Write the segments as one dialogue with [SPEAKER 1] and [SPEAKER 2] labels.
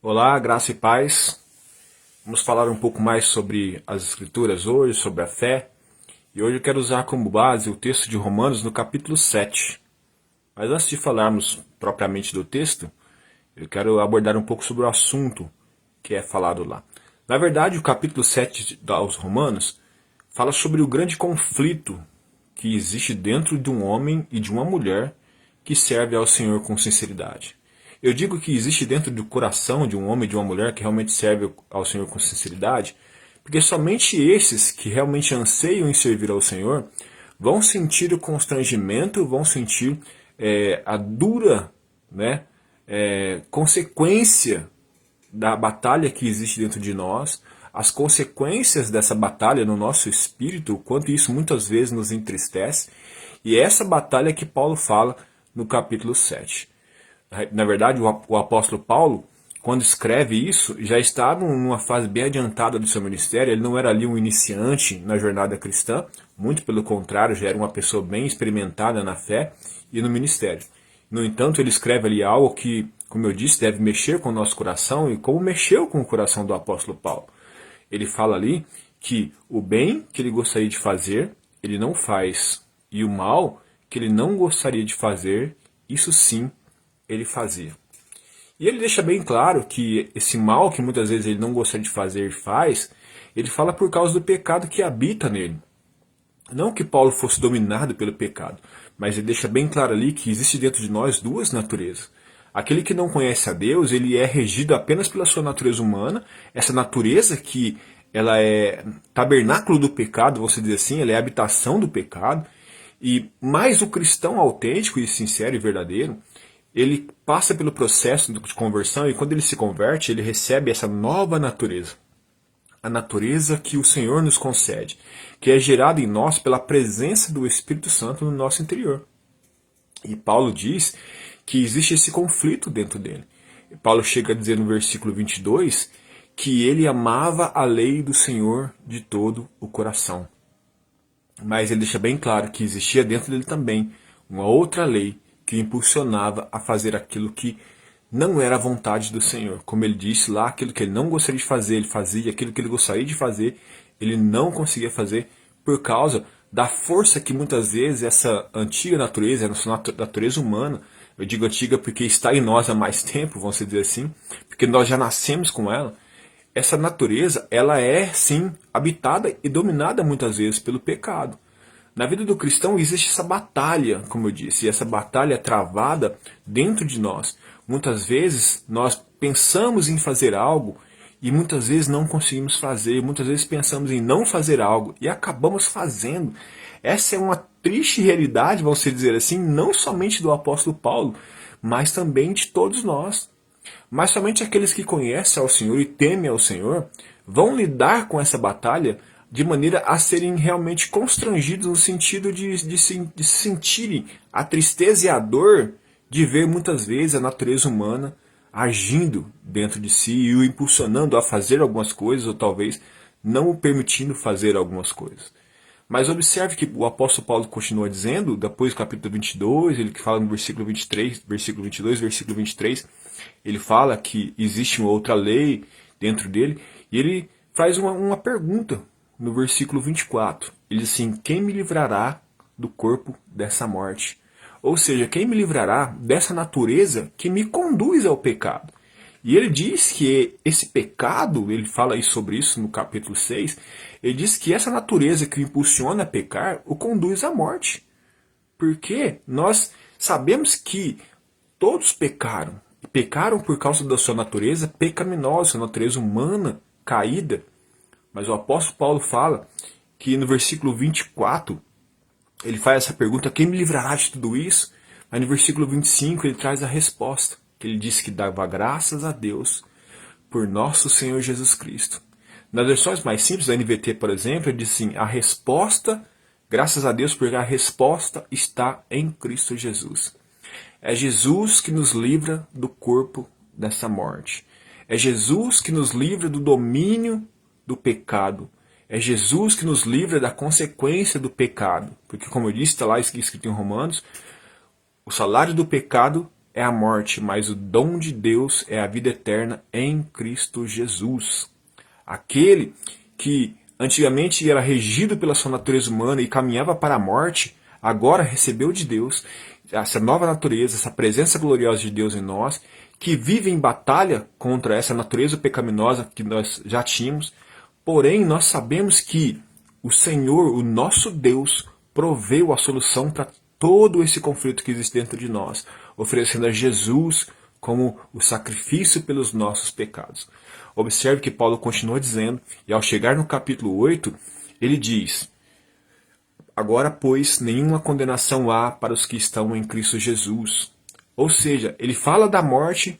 [SPEAKER 1] Olá, graça e paz. Vamos falar um pouco mais sobre as Escrituras hoje, sobre a fé. E hoje eu quero usar como base o texto de Romanos no capítulo 7. Mas antes de falarmos propriamente do texto, eu quero abordar um pouco sobre o assunto que é falado lá. Na verdade, o capítulo 7 aos Romanos fala sobre o grande conflito que existe dentro de um homem e de uma mulher que serve ao Senhor com sinceridade. Eu digo que existe dentro do coração de um homem e de uma mulher que realmente serve ao Senhor com sinceridade, porque somente esses que realmente anseiam em servir ao Senhor vão sentir o constrangimento, vão sentir a dura, né, consequência da batalha que existe dentro de nós, as consequências dessa batalha no nosso espírito, o quanto isso muitas vezes nos entristece, e é essa batalha que Paulo fala no capítulo 7. Na verdade, o apóstolo Paulo, quando escreve isso, já está numa fase bem adiantada do seu ministério. Ele não era ali um iniciante na jornada cristã, muito pelo contrário, já era uma pessoa bem experimentada na fé e no ministério. No entanto, ele escreve ali algo que, como eu disse, deve mexer com o nosso coração e como mexeu com o coração do apóstolo Paulo. Ele fala ali que o bem que ele gostaria de fazer, ele não faz, e o mal que ele não gostaria de fazer, isso sim ele fazia. E ele deixa bem claro que esse mal que muitas vezes ele não gostaria de fazer e faz, ele fala por causa do pecado que habita nele. Não que Paulo fosse dominado pelo pecado, mas ele deixa bem claro ali que existe dentro de nós duas naturezas. Aquele que não conhece a Deus, ele é regido apenas pela sua natureza humana, essa natureza que ela é tabernáculo do pecado, vamos dizer assim, ela é habitação do pecado. E mais o cristão autêntico e sincero e verdadeiro, ele passa pelo processo de conversão e quando ele se converte, ele recebe essa nova natureza. A natureza que o Senhor nos concede, que é gerada em nós pela presença do Espírito Santo no nosso interior. E Paulo diz que existe esse conflito dentro dele. Paulo chega a dizer no versículo 22 que ele amava a lei do Senhor de todo o coração. Mas ele deixa bem claro que existia dentro dele também uma outra lei que o impulsionava a fazer aquilo que não era a vontade do Senhor. Como ele disse lá, aquilo que ele não gostaria de fazer, ele fazia, aquilo que ele gostaria de fazer, ele não conseguia fazer por causa da força que muitas vezes essa antiga natureza, a nossa natureza humana, eu digo antiga porque está em nós há mais tempo, vamos dizer assim, porque nós já nascemos com ela, essa natureza, ela é sim habitada e dominada muitas vezes pelo pecado. Na vida do cristão existe essa batalha, como eu disse, e essa batalha é travada dentro de nós. Muitas vezes nós pensamos em fazer algo e muitas vezes não conseguimos fazer, muitas vezes pensamos em não fazer algo e acabamos fazendo. Essa é uma triste realidade, vamos dizer assim, não somente do apóstolo Paulo, mas também de todos nós. Mas somente aqueles que conhecem ao Senhor e temem ao Senhor vão lidar com essa batalha de maneira a serem realmente constrangidos no sentido de sentirem a tristeza e a dor de ver muitas vezes a natureza humana agindo dentro de si e o impulsionando a fazer algumas coisas ou talvez não o permitindo fazer algumas coisas. Mas observe que o apóstolo Paulo continua dizendo, depois do capítulo 22, ele que fala no versículo 23, versículo 22, versículo 23, ele fala que existe uma outra lei dentro dele, e ele faz uma pergunta no versículo 24. Ele diz assim, quem me livrará do corpo dessa morte? Ou seja, quem me livrará dessa natureza que me conduz ao pecado? E ele diz que esse pecado, ele fala sobre isso no capítulo 6, ele diz que essa natureza que o impulsiona a pecar o conduz à morte. Porque nós sabemos que todos pecaram. E pecaram por causa da sua natureza pecaminosa, sua natureza humana caída. Mas o apóstolo Paulo fala que no versículo 24, ele faz essa pergunta, quem me livrará de tudo isso? Aí no versículo 25 ele traz a resposta, que ele diz que dava graças a Deus por nosso Senhor Jesus Cristo. Nas versões mais simples da NVT, por exemplo, ele diz assim, a resposta, graças a Deus, porque a resposta está em Cristo Jesus. É Jesus que nos livra do corpo dessa morte. É Jesus que nos livra do domínio do pecado. É Jesus que nos livra da consequência do pecado. Porque, como eu disse, está lá escrito em Romanos, o salário do pecado é a morte, mas o dom de Deus é a vida eterna em Cristo Jesus. Aquele que antigamente era regido pela sua natureza humana e caminhava para a morte, agora recebeu de Deus essa nova natureza, essa presença gloriosa de Deus em nós, que vive em batalha contra essa natureza pecaminosa que nós já tínhamos. Porém, nós sabemos que o Senhor, o nosso Deus, proveu a solução para todo esse conflito que existe dentro de nós, oferecendo a Jesus como o sacrifício pelos nossos pecados. Observe que Paulo continua dizendo, e ao chegar no capítulo 8, ele diz: agora, pois, nenhuma condenação há para os que estão em Cristo Jesus. Ou seja, ele fala da morte,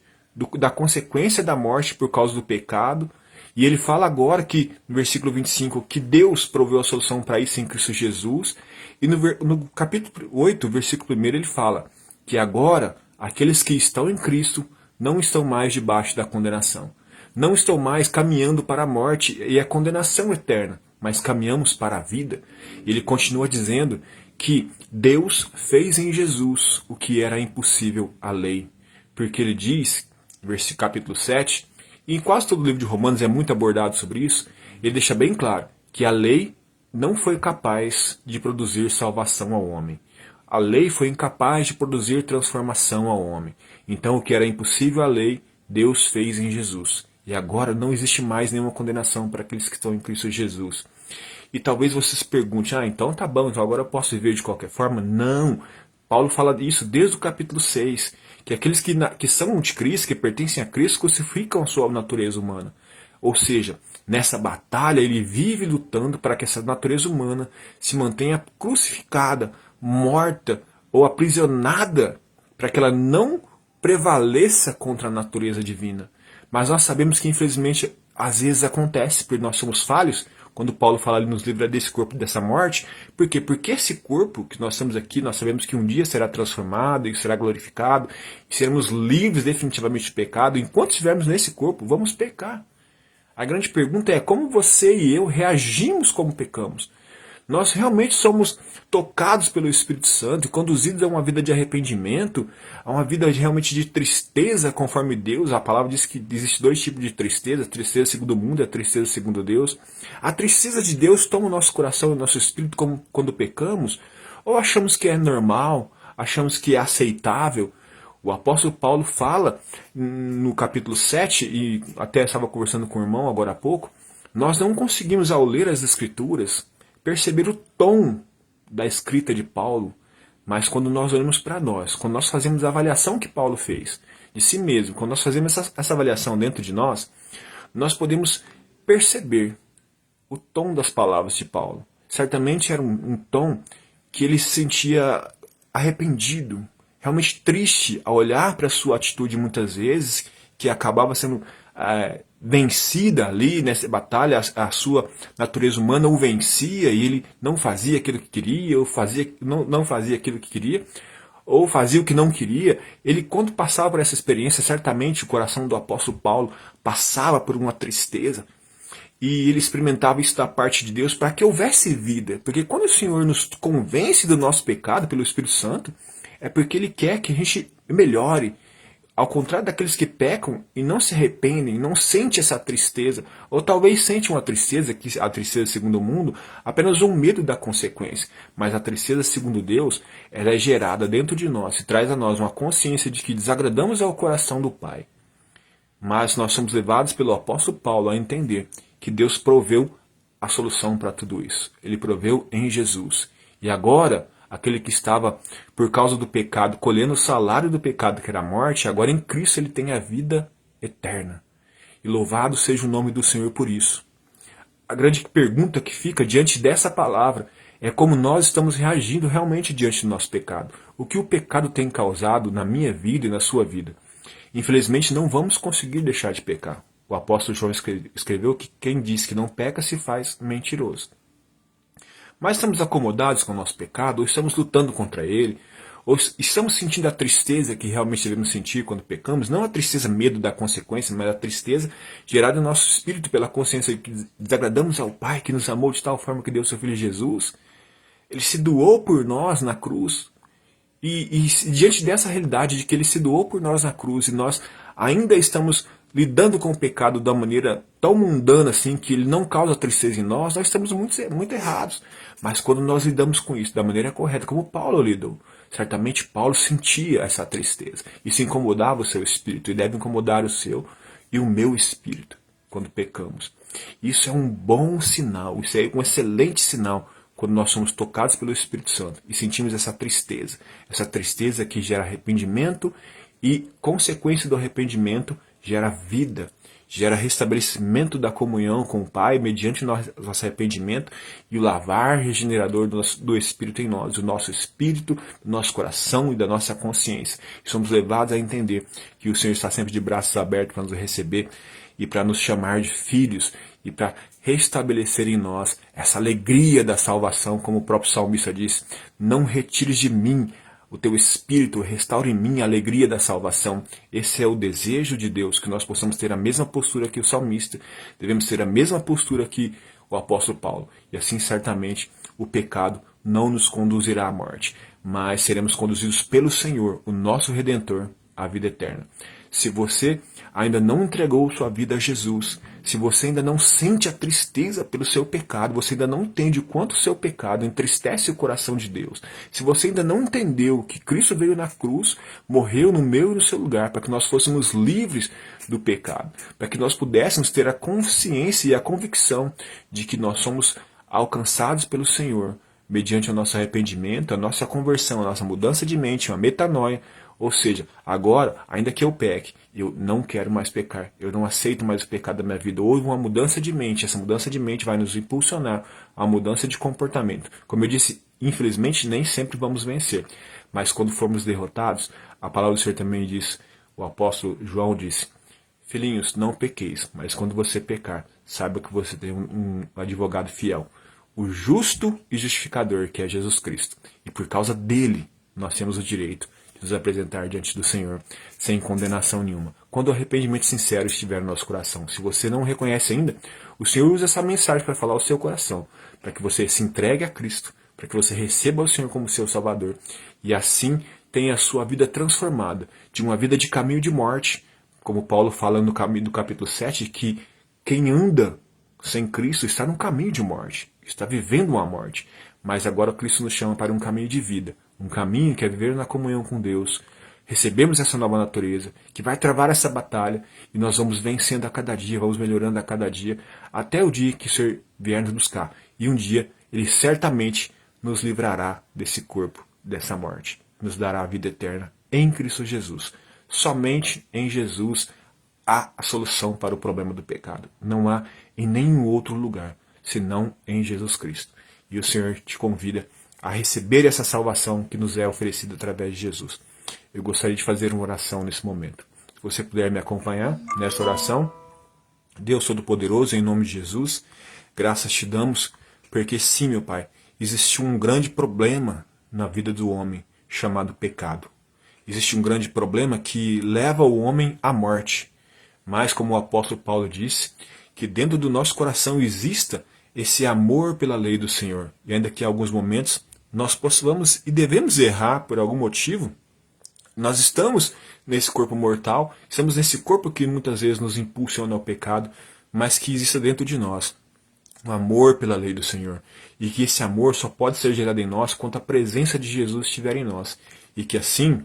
[SPEAKER 1] da consequência da morte por causa do pecado, e ele fala agora que, no versículo 25, que Deus proveu a solução para isso em Cristo Jesus, e no capítulo 8, versículo 1, ele fala que agora aqueles que estão em Cristo não estão mais debaixo da condenação. Não estão mais caminhando para a morte e a condenação eterna, mas caminhamos para a vida. Ele continua dizendo que Deus fez em Jesus o que era impossível à lei. Porque ele diz, versículo capítulo 7, e em quase todo o livro de Romanos é muito abordado sobre isso, ele deixa bem claro que a lei não foi capaz de produzir salvação ao homem. A lei foi incapaz de produzir transformação ao homem. Então o que era impossível à lei, Deus fez em Jesus. E agora não existe mais nenhuma condenação para aqueles que estão em Cristo Jesus. E talvez você se pergunte, então tá bom, então agora eu posso viver de qualquer forma? Não! Paulo fala isso desde o capítulo 6, que aqueles que são de Cristo, que pertencem a Cristo, crucificam a sua natureza humana. Ou seja, nessa batalha ele vive lutando para que essa natureza humana se mantenha crucificada, morta ou aprisionada, para que ela não prevaleça contra a natureza divina. Mas nós sabemos que infelizmente às vezes acontece, porque nós somos falhos, quando Paulo fala ali nos livra desse corpo, dessa morte. Por quê? Porque esse corpo que nós temos aqui, nós sabemos que um dia será transformado e será glorificado, e seremos livres definitivamente de pecado. Enquanto estivermos nesse corpo, vamos pecar. A grande pergunta é como você e eu reagimos como pecamos. Nós realmente somos tocados pelo Espírito Santo e conduzidos a uma vida de arrependimento, a uma vida realmente de tristeza conforme Deus. A palavra diz que existe dois tipos de tristeza: a tristeza segundo o mundo e a tristeza segundo Deus. A tristeza de Deus toma o nosso coração e o nosso espírito como quando pecamos? Ou achamos que é normal, achamos que é aceitável? O apóstolo Paulo fala no capítulo 7, e até estava conversando com o irmão agora há pouco, nós não conseguimos, ao ler as Escrituras, perceber o tom da escrita de Paulo, mas quando nós olhamos para nós, quando nós fazemos a avaliação que Paulo fez de si mesmo, quando nós fazemos essa avaliação dentro de nós, nós podemos perceber o tom das palavras de Paulo. Certamente era um tom que ele se sentia arrependido, realmente triste ao olhar para a sua atitude muitas vezes, que acabava sendo vencida ali nessa batalha, a sua natureza humana o vencia e ele não fazia aquilo que queria, ou não fazia aquilo que queria, ou fazia o que não queria. Ele, quando passava por essa experiência, certamente o coração do apóstolo Paulo passava por uma tristeza, e ele experimentava isso da parte de Deus para que houvesse vida. Porque quando o Senhor nos convence do nosso pecado pelo Espírito Santo, é porque Ele quer que a gente melhore. Ao contrário daqueles que pecam e não se arrependem, não sentem essa tristeza, ou talvez sentem uma tristeza, que a tristeza segundo o mundo, apenas um medo da consequência. Mas a tristeza segundo Deus, ela é gerada dentro de nós e traz a nós uma consciência de que desagradamos ao coração do Pai. Mas nós somos levados pelo apóstolo Paulo a entender que Deus proveu a solução para tudo isso. Ele proveu em Jesus. E agora, aquele que estava, por causa do pecado, colhendo o salário do pecado, que era a morte, agora em Cristo ele tem a vida eterna. E louvado seja o nome do Senhor por isso. A grande pergunta que fica diante dessa palavra é como nós estamos reagindo realmente diante do nosso pecado. O que o pecado tem causado na minha vida e na sua vida? Infelizmente não vamos conseguir deixar de pecar. O apóstolo João escreveu que quem diz que não peca se faz mentiroso. Mas estamos acomodados com o nosso pecado, ou estamos lutando contra ele, ou estamos sentindo a tristeza que realmente devemos sentir quando pecamos, não a tristeza medo da consequência, mas a tristeza gerada no nosso espírito pela consciência de que desagradamos ao Pai que nos amou de tal forma que deu seu Filho Jesus. Ele se doou por nós na cruz. E diante dessa realidade de que ele se doou por nós na cruz e nós ainda estamos lidando com o pecado da maneira tão mundana assim, que ele não causa tristeza em nós estamos muito errados. Mas quando nós lidamos com isso da maneira correta, como Paulo lidou, certamente Paulo sentia essa tristeza. Isso incomodava o seu espírito e deve incomodar o seu e o meu espírito quando pecamos. Isso é um bom sinal, isso é um excelente sinal quando nós somos tocados pelo Espírito Santo e sentimos essa tristeza que gera arrependimento e, consequência do arrependimento, gera vida, gera restabelecimento da comunhão com o Pai mediante nosso arrependimento e o lavar regenerador do Espírito em nós, o nosso espírito, do nosso coração e da nossa consciência. E somos levados a entender que o Senhor está sempre de braços abertos para nos receber e para nos chamar de filhos e para restabelecer em nós essa alegria da salvação, como o próprio salmista diz: não retires de mim o teu espírito, restaure em mim a alegria da salvação. Esse é o desejo de Deus, que nós possamos ter a mesma postura que o salmista, devemos ter a mesma postura que o apóstolo Paulo, e assim certamente o pecado não nos conduzirá à morte, mas seremos conduzidos pelo Senhor, o nosso Redentor, à vida eterna. Se você ainda não entregou sua vida a Jesus, se você ainda não sente a tristeza pelo seu pecado, você ainda não entende o quanto o seu pecado entristece o coração de Deus, se você ainda não entendeu que Cristo veio na cruz, morreu no meu e no seu lugar, para que nós fôssemos livres do pecado, para que nós pudéssemos ter a consciência e a convicção de que nós somos alcançados pelo Senhor, mediante o nosso arrependimento, a nossa conversão, a nossa mudança de mente, uma metanoia. Ou seja, agora, ainda que eu peque, eu não quero mais pecar, eu não aceito mais o pecado da minha vida. Houve uma mudança de mente, essa mudança de mente vai nos impulsionar a mudança de comportamento. Como eu disse, infelizmente nem sempre vamos vencer, mas quando formos derrotados, a palavra do Senhor também diz, o apóstolo João disse: filhinhos, não pequeis, mas quando você pecar, saiba que você tem um advogado fiel, o justo e justificador, que é Jesus Cristo. E por causa dele, nós temos o direito de nos apresentar diante do Senhor sem condenação nenhuma, quando o arrependimento sincero estiver no nosso coração. Se você não reconhece ainda, o Senhor usa essa mensagem para falar ao seu coração, para que você se entregue a Cristo, para que você receba o Senhor como seu Salvador, e assim tenha a sua vida transformada, de uma vida de caminho de morte, como Paulo fala no capítulo 7, que quem anda sem Cristo está num caminho de morte, está vivendo uma morte. Mas agora Cristo nos chama para um caminho de vida, um caminho que é viver na comunhão com Deus. Recebemos essa nova natureza, que vai travar essa batalha, e nós vamos vencendo a cada dia, vamos melhorando a cada dia, até o dia que o Senhor vier nos buscar. E um dia, Ele certamente nos livrará desse corpo, dessa morte, nos dará a vida eterna em Cristo Jesus. Somente em Jesus há a solução para o problema do pecado. Não há em nenhum outro lugar, senão em Jesus Cristo. E o Senhor te convida a receber essa salvação que nos é oferecida através de Jesus. Eu gostaria de fazer uma oração nesse momento. Se você puder me acompanhar nessa oração. Deus Todo-Poderoso, em nome de Jesus, graças te damos, porque sim, meu Pai, existe um grande problema na vida do homem, chamado pecado. Existe um grande problema que leva o homem à morte. Mas, como o apóstolo Paulo disse, que dentro do nosso coração exista esse amor pela lei do Senhor. E ainda que em alguns momentos nós possamos e devemos errar por algum motivo, nós estamos nesse corpo mortal, estamos nesse corpo que muitas vezes nos impulsiona ao pecado, mas que exista dentro de nós um amor pela lei do Senhor. E que esse amor só pode ser gerado em nós quando a presença de Jesus estiver em nós. E que assim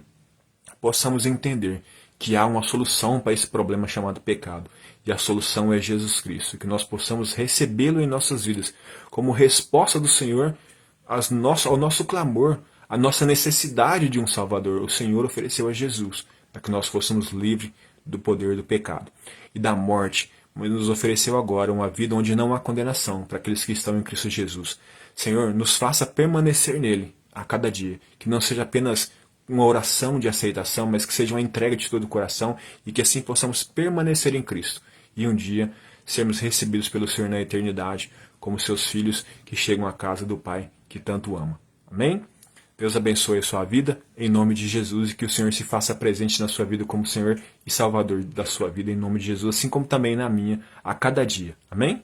[SPEAKER 1] possamos entender que há uma solução para esse problema chamado pecado. E a solução é Jesus Cristo. Que nós possamos recebê-lo em nossas vidas como resposta do Senhor ao nosso clamor, à nossa necessidade de um Salvador. O Senhor ofereceu a Jesus para que nós fôssemos livres do poder do pecado e da morte. Mas nos ofereceu agora uma vida onde não há condenação para aqueles que estão em Cristo Jesus. Senhor, nos faça permanecer nele a cada dia. Que não seja apenas uma oração de aceitação, mas que seja uma entrega de todo o coração e que assim possamos permanecer em Cristo. E um dia sermos recebidos pelo Senhor na eternidade como seus filhos que chegam à casa do Pai que tanto ama. Amém? Deus abençoe a sua vida, em nome de Jesus, e que o Senhor se faça presente na sua vida como Senhor e Salvador da sua vida, em nome de Jesus, assim como também na minha, a cada dia. Amém?